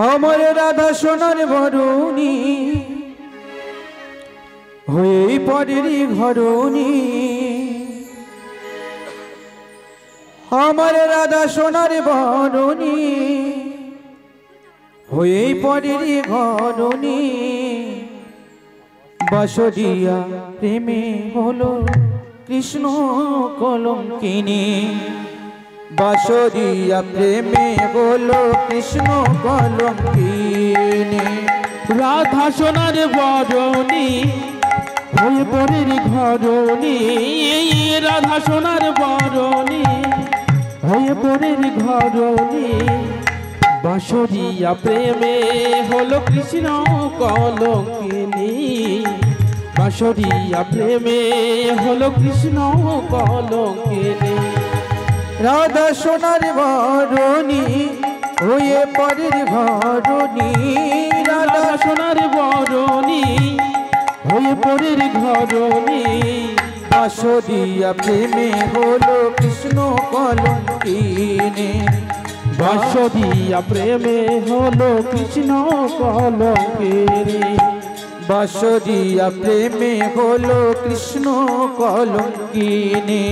আমার রাধা সোনার বরণী হয়ে পরেরই ঘরণী, আমার রাধা সোনার বরণী হয়ে পরেরই ঘরণী। বাসরিয়া প্রেমে হলো কৃষ্ণ কলঙ্কিনী, বাসরিয়া প্রেমে হলো কৃষ্ণ কলঙ্কিনী। রাধা সোনার বরণী হয়ে পরের ঘরণী, রাধা সোনার বরণী হয়ে পরের ঘরণী। বাসরিয়া প্রেমে হলো কৃষ্ণ কলঙ্কিনী, বাসরিয়া প্রেমে হলো কৃষ্ণ কলঙ্কিনী। রাধা সোনার বরণী হয়ে পরের ঘরণী, রাধা সোনার বরণী হয়ে পরের ঘরণী। বাসরিয়া প্রেমে হলো কৃষ্ণ কলঙ্কিনী, বাসরিয়া প্রেমে হলো কৃষ্ণ কলঙ্কিনী। বাসরিয়া প্রেমে হলো কৃষ্ণ কলঙ্কিনী,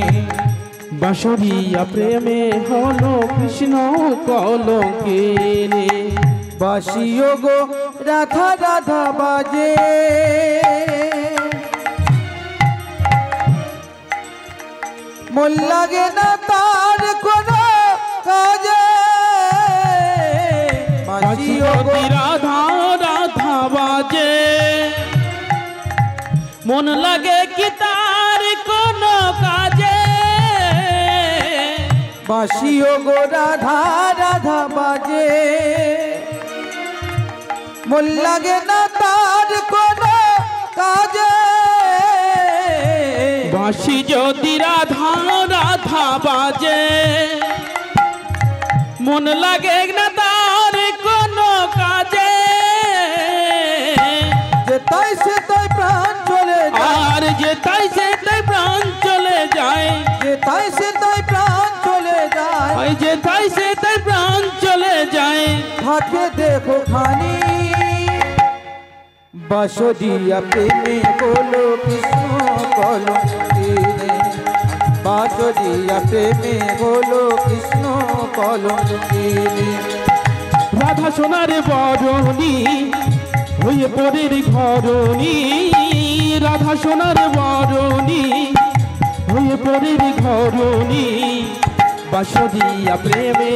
বাসরিয়া প্রেমে হলো কৃষ্ণ কলঙ্কিনী। বাসিও গো রাধা রাধা বাজে, মন লাগে না তার কোনো কাজে। বাসিও গো রাধা রাধা বাজে, মন লাগে কি তার কোনো কাজে। বাসিও গো রাধা রাধা বাজে, মন লাগে না তার কোনো কাজে। বাঁশি যদি রাধা রাধা বাজে, মন লাগে না তার কোনো কাজে। যেতাই সেতাই প্রাণ চলে যায়, আর যেতাই সেটাই প্রাণ চলে যায়, যেতাই সেতাই প্রাণ চলে যায়। যেতাই সেটাই প্রাণ চলে যায়। থাকে দেখো খানি বাসরিয়া প্রেমে হলো কৃষ্ণ কলঙ্কিনী, বাসরিয়া প্রেমে হলো কৃষ্ণ কলঙ্কিনী। রাধা সোনার বরণী হয়ে পরের ঘরণী, রাধা সোনার বরণী হয়ে পরের ঘরণী। বাসরিয়া প্রেমে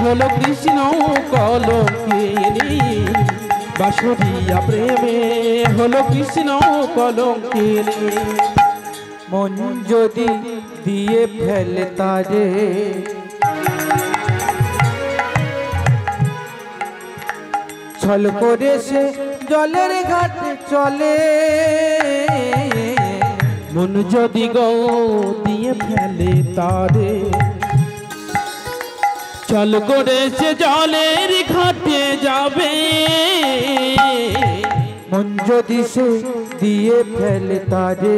হলো কৃষ্ণ কলঙ্কিনী, বাসরিয়া প্রেমে হলো কৃষ্ণ কলঙ্কিনী। মন যদি দিয়ে ফেলে তারে, ছল করে সে জলের ঘাটে চলে। মন যদি গো দিয়ে ফেলে তারে, চল করে সে জলের ঘাটে যাবে। মন যদি সে দিয়ে ফেলে তারে,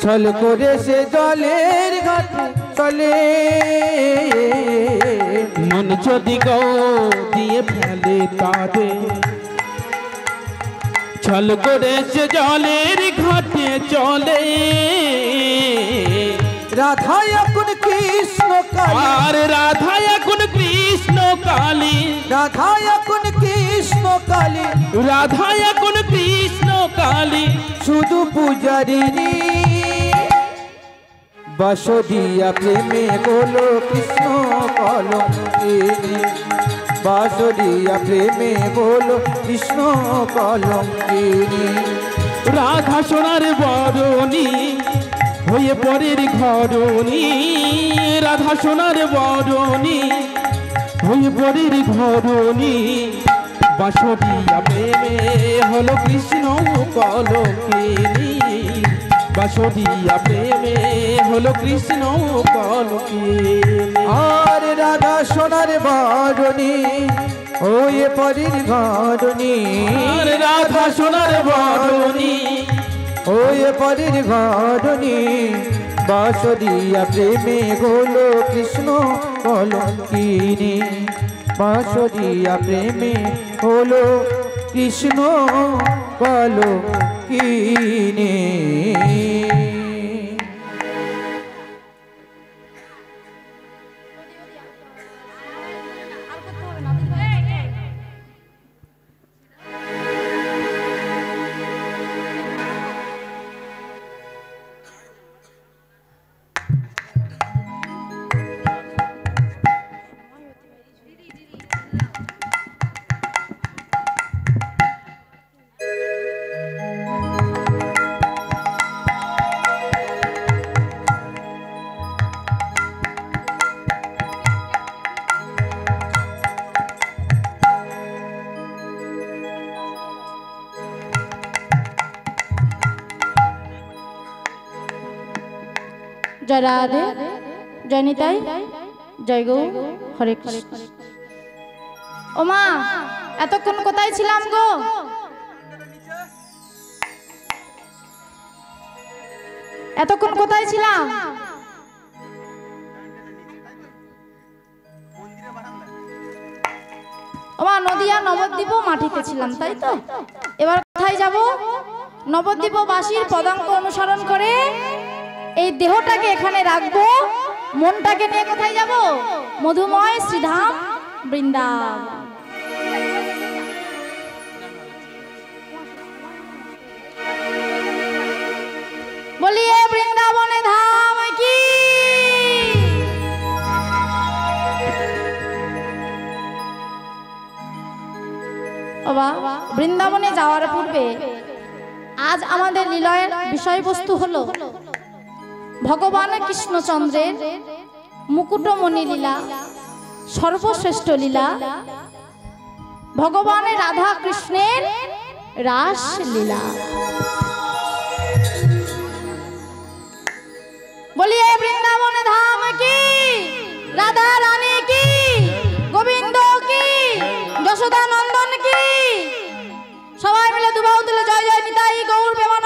ছল করে সে জলের ঘাটে চলে। মন যদি গো দিয়ে ফেলে তারে, ছল করে সে জলের ঘাটে চলে। রাধা এখন কৃষ্ণ কালী, আর রাধা এখন কৃষ্ণ কালী, রাধা এখন কৃষ্ণ কালী, রাধা এখন কৃষ্ণ কালী। শুধু পূজারিনী। বাসরিয়া প্রেমে হলো কৃষ্ণ কলঙ্কিনী, বাসরিয়া প্রেমে হলো কৃষ্ণ কলঙ্কিনী। রাধা সোনার বরণী হয়ে পরের ঘরণী, রাধা সোনার বরণী হয়ে পরের ঘরণী। বাসরিয়া প্রেমে হলো কৃষ্ণ কলঙ্কিনী, বাসরিয়া প্রেমে হলো কৃষ্ণ কলঙ্কিনী। আর রাধা সোনার বরণী ওয়ে পরীর ঘরণী, আর রাধা সোনার বরণী ওয়ে পরীর ঘরণী। বাঁশরিয়া প্রেমে হলো কৃষ্ণ কলঙ্কিনী বাঁশরিয়া প্রেমে হলো কৃষ্ণ কলঙ্কিনী जय राधे जय निताई जय गौ हरे कृष्ण ओ मा এতক্ষণ কোথায় ছিলাম গো এতক্ষণ কোথায় ছিলাম ও মা নদিয়া নবদ্বীপ মাটিতে ছিলাম তাই তো এবার কোথায় যাব নবদ্বীপবাসীর পদাঙ্ক অনুসরণ করে এই দেহটাকে এখানে রাখবো মনটাকে নিয়ে কোথায় যাব মধুময় শ্রীধাম বৃন্দাবন বলিয়ে বৃন্দাবনে ধাম কি বাবা বৃন্দাবনে যাওয়ার পূর্বে আজ আমাদের লীলার বিষয়বস্তু হলো ভগবান কৃষ্ণচন্দ্রের মুকুটমণি লীলা সর্বশ্রেষ্ঠ লীলা ভগবান রাধা কৃষ্ণের রাস লীলা বলিয়ে বৃন্দাবনে ধাম কি রাধা রানী কি গোবিন্দ কি যশোদা নন্দন কি সবাই মিলে দুবাহু তুলে জয় জয় নিতাই গৌর প্রেমানন্দ